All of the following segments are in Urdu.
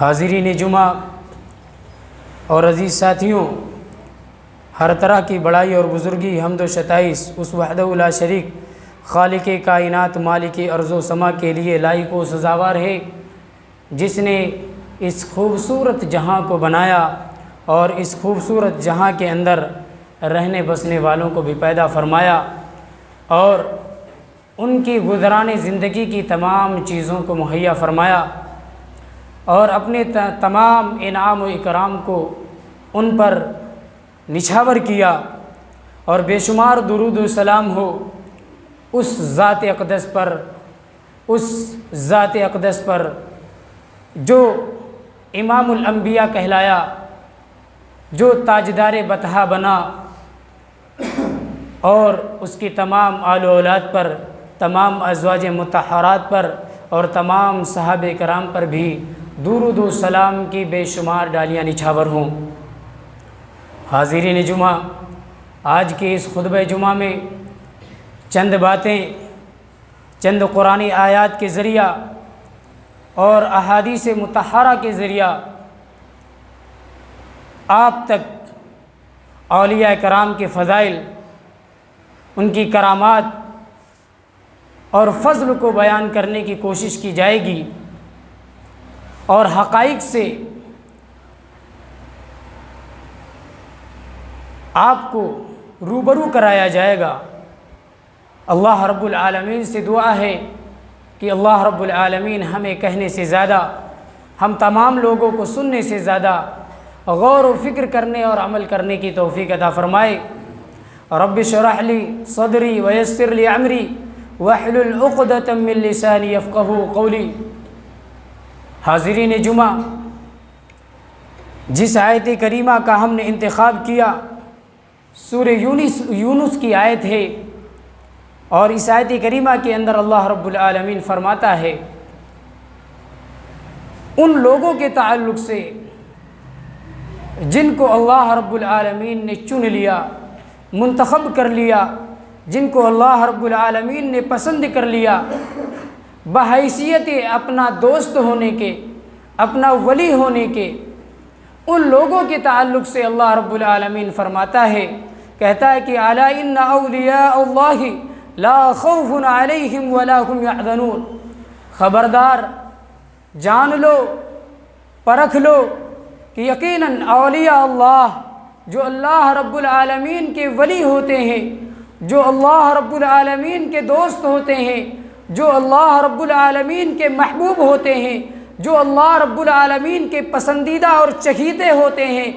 حاضرین جمعہ اور عزیز ساتھیوں، ہر طرح کی بڑائی اور بزرگی، حمد و ستائش اس وحدہ لا شریک خالق کائنات مالک ارض و سما کے لیے لائق و سزاوار ہے، جس نے اس خوبصورت جہاں کو بنایا اور اس خوبصورت جہاں کے اندر رہنے بسنے والوں کو بھی پیدا فرمایا اور ان کی گزران زندگی کی تمام چیزوں کو مہیا فرمایا اور اپنے تمام انعام و اکرام کو ان پر نچھاور کیا، اور بے شمار درود و سلام ہو اس ذات اقدس پر جو امام الانبیاء کہلایا، جو تاجدار بطحہ بنا، اور اس کی تمام آل و اولاد پر، تمام ازواج مطہرات پر اور تمام صحابہ کرام پر بھی درود و سلام کی بے شمار ڈالیاں نچھاور ہوں۔ حاضرین جمعہ، آج کے اس خطبہ جمعہ میں چند باتیں، چند قرآنی آیات کے ذریعہ اور احادیث مطہرہ کے ذریعہ آپ تک اولیاء کرام کے فضائل، ان کی کرامات اور فضل کو بیان کرنے کی کوشش کی جائے گی اور حقائق سے آپ کو روبرو کرایا جائے گا۔ اللہ رب العالمین سے دعا ہے کہ اللہ رب العالمین ہمیں کہنے سے زیادہ، ہم تمام لوگوں کو سننے سے زیادہ غور و فکر کرنے اور عمل کرنے کی توفیق عطا فرمائے۔ رب اشرح لی صدری ویسر لی امری واحلل عقدۃ من لسانی یفقہوا قولی۔ حاضرین جمعہ، جس آیت کریمہ کا ہم نے انتخاب کیا سورہ یونس کی آیت ہے، اور اس آیت کریمہ کے اندر اللہ رب العالمین فرماتا ہے ان لوگوں کے تعلق سے جن کو اللہ رب العالمین نے چن لیا، منتخب کر لیا، جن کو اللہ رب العالمین نے پسند کر لیا بحیثیت اپنا دوست ہونے کے، اپنا ولی ہونے کے، ان لوگوں کے تعلق سے اللہ رب العالمین فرماتا ہے، کہتا ہے کہ الا ان اولیاء اللہ لا خوف علیہم ولا هم یحزنون۔ خبردار، جان لو، پرکھ لو کہ یقیناً اولیاء اللہ، جو اللہ رب العالمین کے ولی ہوتے ہیں، جو اللہ رب العالمین کے دوست ہوتے ہیں، جو اللہ رب العالمین کے محبوب ہوتے ہیں، جو اللہ رب العالمین کے پسندیدہ اور چہیتے ہوتے ہیں،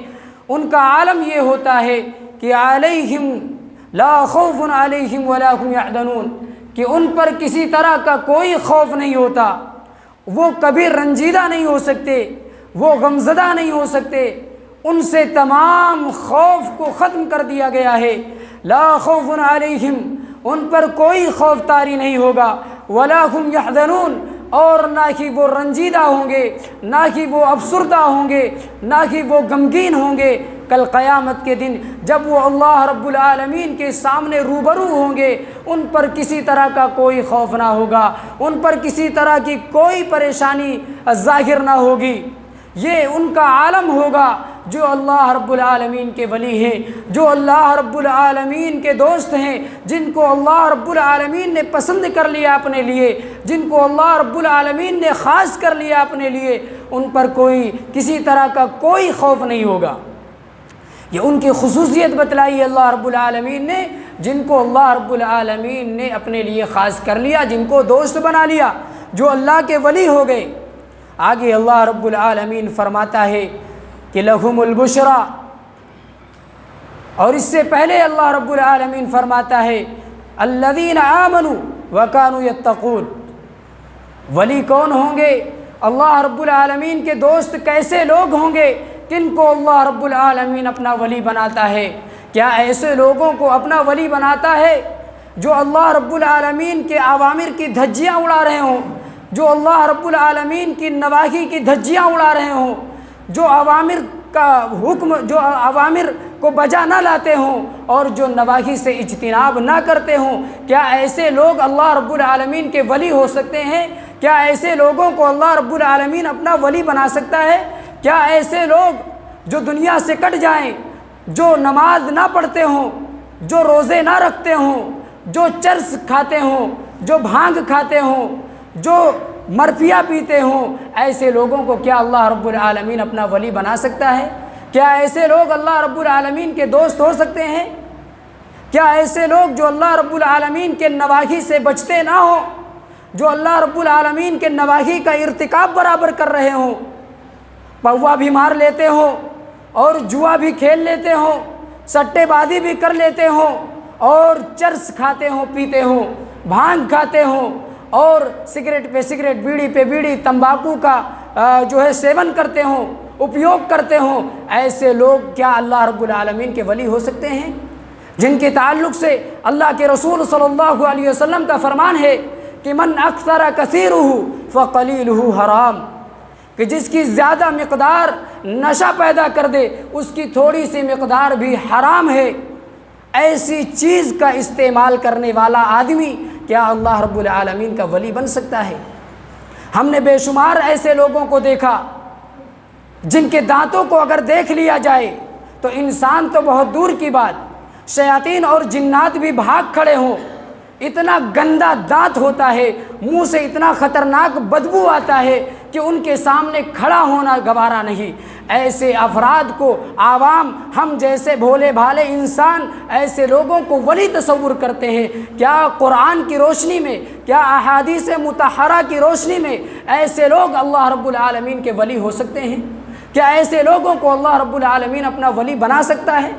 ان کا عالم یہ ہوتا ہے کہ علیہم لا خوف علیہم ولا هم یحزنون، کہ ان پر کسی طرح کا کوئی خوف نہیں ہوتا، وہ کبھی رنجیدہ نہیں ہو سکتے، وہ غمزدہ نہیں ہو سکتے، ان سے تمام خوف کو ختم کر دیا گیا ہے۔ لا خوف علیہم، ان پر کوئی خوف طاری نہیں ہوگا، ولا هم یحزنون، اور نہ ہی وہ رنجیدہ ہوں گے، نہ ہی وہ افسردہ ہوں گے، نہ ہی وہ غمگین ہوں گے۔ کل قیامت کے دن جب وہ اللہ رب العالمین کے سامنے روبرو ہوں گے، ان پر کسی طرح کا کوئی خوف نہ ہوگا، ان پر کسی طرح کی کوئی پریشانی ظاہر نہ ہوگی۔ یہ ان کا عالم ہوگا جو اللہ رب العالمین کے ولی ہیں، جو اللہ رب العالمین کے دوست ہیں، جن کو اللہ رب العالمین نے پسند کر لیا اپنے لیے، جن کو اللہ رب العالمین نے خاص کر لیا اپنے لیے، ان پر کوئی کسی طرح کا کوئی خوف نہیں ہوگا۔ یہ ان کی خصوصیت بتلائی اللہ رب العالمین نے، جن کو اللہ رب العالمین نے اپنے لیے خاص کر لیا، جن کو دوست بنا لیا، جو اللہ کے ولی ہو گئے۔ آگے اللہ رب العالمین فرماتا ہے کہ لہم البشرا، اور اس سے پہلے اللہ رب العالمین فرماتا ہے الذین آمنوا وکانوا یتقون۔ ولی کون ہوں گے؟ اللہ رب العالمین کے دوست کیسے لوگ ہوں گے؟ کن کو اللہ رب العالمین اپنا ولی بناتا ہے؟ کیا ایسے لوگوں کو اپنا ولی بناتا ہے جو اللہ رب العالمین کے اوامر کی دھجیاں اڑا رہے ہوں، جو اللہ رب العالمین کی نواہی کی دھجیاں اڑا رہے ہوں، جو اوامر کا حکم، جو اوامر کو بجا نہ لاتے ہوں اور جو نواہی سے اجتناب نہ کرتے ہوں؟ کیا ایسے لوگ اللہ رب العالمین کے ولی ہو سکتے ہیں؟ کیا ایسے لوگوں کو اللہ رب العالمین اپنا ولی بنا سکتا ہے؟ کیا ایسے لوگ جو دنیا سے کٹ جائیں، جو نماز نہ پڑھتے ہوں، جو روزے نہ رکھتے ہوں، جو چرس کھاتے ہوں، جو بھانگ کھاتے ہوں، جو مرفیہ پیتے ہوں، ایسے لوگوں کو کیا اللہ رب العالمین اپنا ولی بنا سکتا ہے؟ کیا ایسے لوگ اللہ رب العالمین کے دوست ہو سکتے ہیں؟ کیا ایسے لوگ جو اللہ رب العالمین کے نواہی سے بچتے نہ ہوں، جو اللہ رب العالمین کے نواہی کا ارتکاب برابر کر رہے ہوں، پوا بھی مار لیتے ہوں اور جوا بھی کھیل لیتے ہوں، سٹے بازی بھی کر لیتے ہوں اور چرس کھاتے ہوں، پیتے ہوں، بھانگ کھاتے ہوں اور سگریٹ پہ سگریٹ، بیڑی پہ بیڑی، تمباکو کا جو ہے سیون کرتے ہوں، اپیوگ کرتے ہوں، ایسے لوگ کیا اللہ رب العالمین کے ولی ہو سکتے ہیں؟ جن کے تعلق سے اللہ کے رسول صلی اللہ علیہ وسلم کا فرمان ہے کہ من اکثر کثیرہ فقلیلہ حرام، کہ جس کی زیادہ مقدار نشہ پیدا کر دے اس کی تھوڑی سی مقدار بھی حرام ہے۔ ایسی چیز کا استعمال کرنے والا آدمی کیا اللہ رب العالمین کا ولی بن سکتا ہے؟ ہم نے بے شمار ایسے لوگوں کو دیکھا جن کے دانتوں کو اگر دیکھ لیا جائے تو انسان تو بہت دور کی بات، شیاطین اور جنات بھی بھاگ کھڑے ہوں، اتنا گندا دانت ہوتا ہے، منہ سے اتنا خطرناک بدبو آتا ہے کہ ان کے سامنے کھڑا ہونا گوارا نہیں۔ ایسے افراد کو عوام، ہم جیسے بھولے بھالے انسان ایسے لوگوں کو ولی تصور کرتے ہیں۔ کیا قرآن کی روشنی میں، کیا احادیث مطہرہ کی روشنی میں ایسے لوگ اللہ رب العالمین کے ولی ہو سکتے ہیں؟ کیا ایسے لوگوں کو اللہ رب العالمین اپنا ولی بنا سکتا ہے؟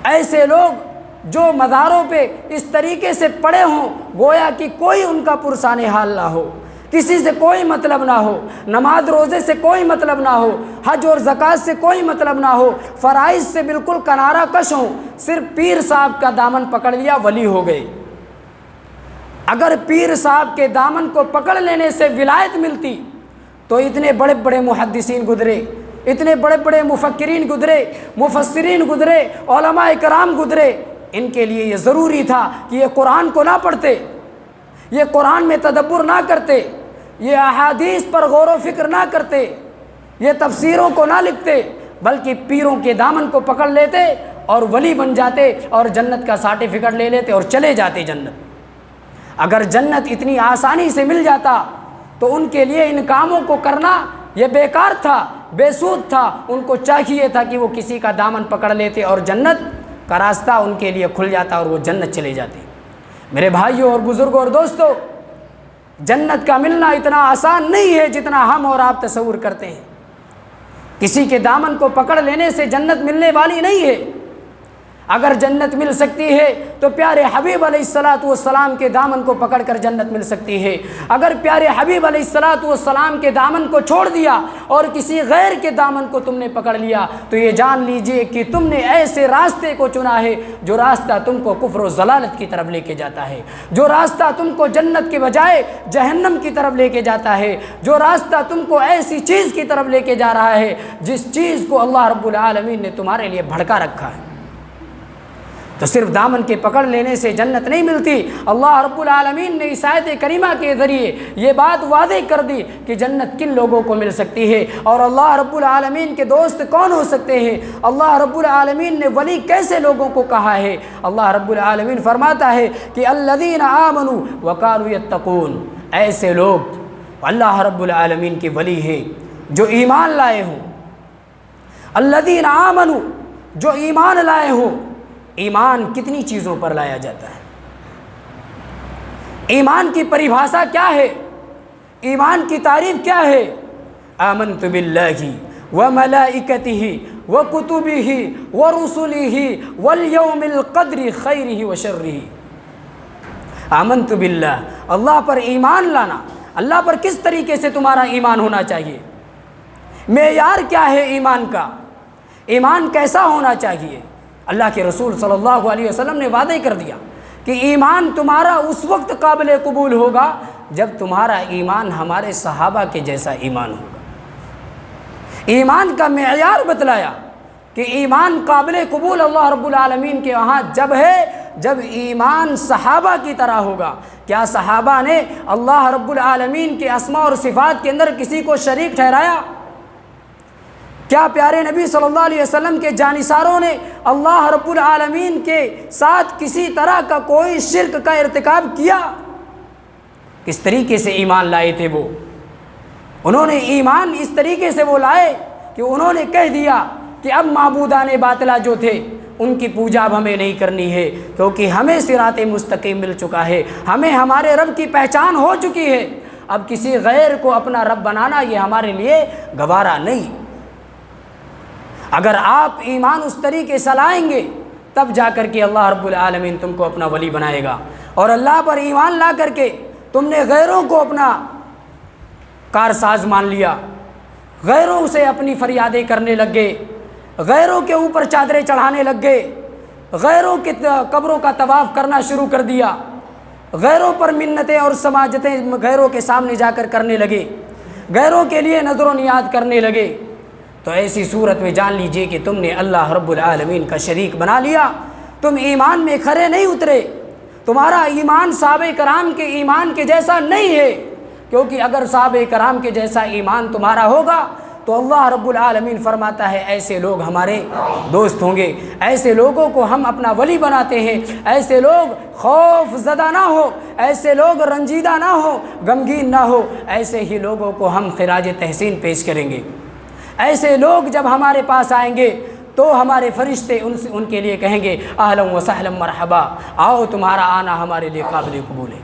ایسے لوگ جو مزاروں پہ اس طریقے سے پڑے ہوں گویا کہ کوئی ان کا پرسان حال نہ ہو، کسی سے کوئی مطلب نہ ہو، نماز روزے سے کوئی مطلب نہ ہو، حج اور زکوٰۃ سے کوئی مطلب نہ ہو، فرائض سے بالکل کنارہ کش ہوں، صرف پیر صاحب کا دامن پکڑ لیا ولی ہو گئے۔ اگر پیر صاحب کے دامن کو پکڑ لینے سے ولایت ملتی تو اتنے بڑے بڑے محدثین گزرے، اتنے بڑے بڑے مفکرین گزرے، مفسرین گزرے، علماء کرام گزرے، ان کے لیے یہ ضروری تھا کہ یہ قرآن کو نہ پڑھتے، یہ قرآن میں تدبر نہ کرتے، یہ احادیث پر غور و فکر نہ کرتے، یہ تفسیروں کو نہ لکھتے، بلکہ پیروں کے دامن کو پکڑ لیتے اور ولی بن جاتے اور جنت کا سرٹیفکیٹ لے لیتے اور چلے جاتے جنت۔ اگر جنت اتنی آسانی سے مل جاتا تو ان کے لیے ان کاموں کو کرنا یہ بیکار تھا، بے سود تھا۔ ان کو چاہیے تھا کہ وہ کسی کا دامن پکڑ لیتے اور جنت کا راستہ ان کے لیے کھل جاتا اور وہ جنت چلے جاتے۔ میرے بھائیوں اور بزرگوں اور دوستوں، جنت کا ملنا اتنا آسان نہیں ہے جتنا ہم اور آپ تصور کرتے ہیں۔ کسی کے دامن کو پکڑ لینے سے جنت ملنے والی نہیں ہے۔ اگر جنت مل سکتی ہے تو پیارے حبیب علیہ السلام کے دامن کو پکڑ کر جنت مل سکتی ہے۔ اگر پیارے حبیب علیہ السلام کے دامن کو چھوڑ دیا اور کسی غیر کے دامن کو تم نے پکڑ لیا تو یہ جان لیجئے کہ تم نے ایسے راستے کو چنا ہے جو راستہ تم کو کفر و ضلالت کی طرف لے کے جاتا ہے، جو راستہ تم کو جنت کے بجائے جہنم کی طرف لے کے جاتا ہے، جو راستہ تم کو ایسی چیز کی طرف لے کے جا رہا ہے جس چیز کو اللہ رب العالمین نے تمہارے لیے بھڑکا رکھا ہے۔ تو صرف دامن کے پکڑ لینے سے جنت نہیں ملتی۔ اللہ رب العالمین نے اس آیت کریمہ کے ذریعے یہ بات واضح کر دی کہ جنت کن لوگوں کو مل سکتی ہے اور اللہ رب العالمین کے دوست کون ہو سکتے ہیں، اللہ رب العالمین نے ولی کیسے لوگوں کو کہا ہے۔ اللہ رب العالمین فرماتا ہے کہ الذین آمنوا وکانوا یتقون، ایسے لوگ اللہ رب العالمین کے ولی ہیں جو ایمان لائے ہوں۔ الذین آمنوا، جو ایمان لائے ہوں۔ ایمان کتنی چیزوں پر لایا جاتا ہے؟ ایمان کی پریبھاشا کیا ہے؟ ایمان کی تعریف کیا ہے؟ آمنت باللہ وملائکتہ وکتبہ ورسلہ والیوم القدر خیرہ وشرہ۔ آمنت باللہ، اللہ پر ایمان لانا۔ اللہ پر کس طریقے سے تمہارا ایمان ہونا چاہیے؟ معیار کیا ہے ایمان کا؟ ایمان کیسا ہونا چاہیے؟ اللہ کے رسول صلی اللہ علیہ وسلم نے وعدہ کر دیا کہ ایمان تمہارا اس وقت قابل قبول ہوگا جب تمہارا ایمان ہمارے صحابہ کے جیسا ایمان ہوگا۔ ایمان کا معیار بتلایا کہ ایمان قابل قبول اللہ رب العالمین کے وہاں جب ہے جب ایمان صحابہ کی طرح ہوگا۔ کیا صحابہ نے اللہ رب العالمین کے اسماء اور صفات کے اندر کسی کو شریک ٹھہرایا؟ کیا پیارے نبی صلی اللہ علیہ وسلم کے جانثاروں نے اللہ رب العالمین کے ساتھ کسی طرح کا کوئی شرک کا ارتکاب کیا؟ کس طریقے سے ایمان لائے تھے وہ؟ انہوں نے ایمان اس طریقے سے وہ لائے کہ انہوں نے کہہ دیا کہ اب معبودان باطلہ جو تھے ان کی پوجا اب ہمیں نہیں کرنی ہے، کیونکہ ہمیں صراط مستقیم مل چکا ہے، ہمیں ہمارے رب کی پہچان ہو چکی ہے، اب کسی غیر کو اپنا رب بنانا یہ ہمارے لیے گوارا نہیں۔ اگر آپ ایمان اس طریقے سے لائیں گے تب جا کر کے اللہ رب العالمین تم کو اپنا ولی بنائے گا۔ اور اللہ پر ایمان لا کر کے تم نے غیروں کو اپنا کارساز مان لیا، غیروں سے اپنی فریادیں کرنے لگ گئے، غیروں کے اوپر چادریں چڑھانے لگ گئے، غیروں کی قبروں کا طواف کرنا شروع کر دیا، غیروں پر منتیں اور سماجتیں غیروں کے سامنے جا کر کرنے لگے، غیروں کے لیے نظر و نیاز کرنے لگے، تو ایسی صورت میں جان لیجئے کہ تم نے اللہ رب العالمین کا شریک بنا لیا، تم ایمان میں کھرے نہیں اترے، تمہارا ایمان صحابہ کرام کے ایمان کے جیسا نہیں ہے، کیونکہ اگر صحابہ کرام کے جیسا ایمان تمہارا ہوگا تو اللہ رب العالمین فرماتا ہے ایسے لوگ ہمارے دوست ہوں گے، ایسے لوگوں کو ہم اپنا ولی بناتے ہیں، ایسے لوگ خوف زدہ نہ ہو، ایسے لوگ رنجیدہ نہ ہو، غمگین نہ ہو، ایسے ہی لوگوں کو ہم خراج تحسین پیش کریں گے۔ ایسے لوگ جب ہمارے پاس آئیں گے تو ہمارے فرشتے ان کے لیے کہیں گے اہلا و سہلا مرحبا، آؤ تمہارا آنا ہمارے لیے قابل قبول ہے۔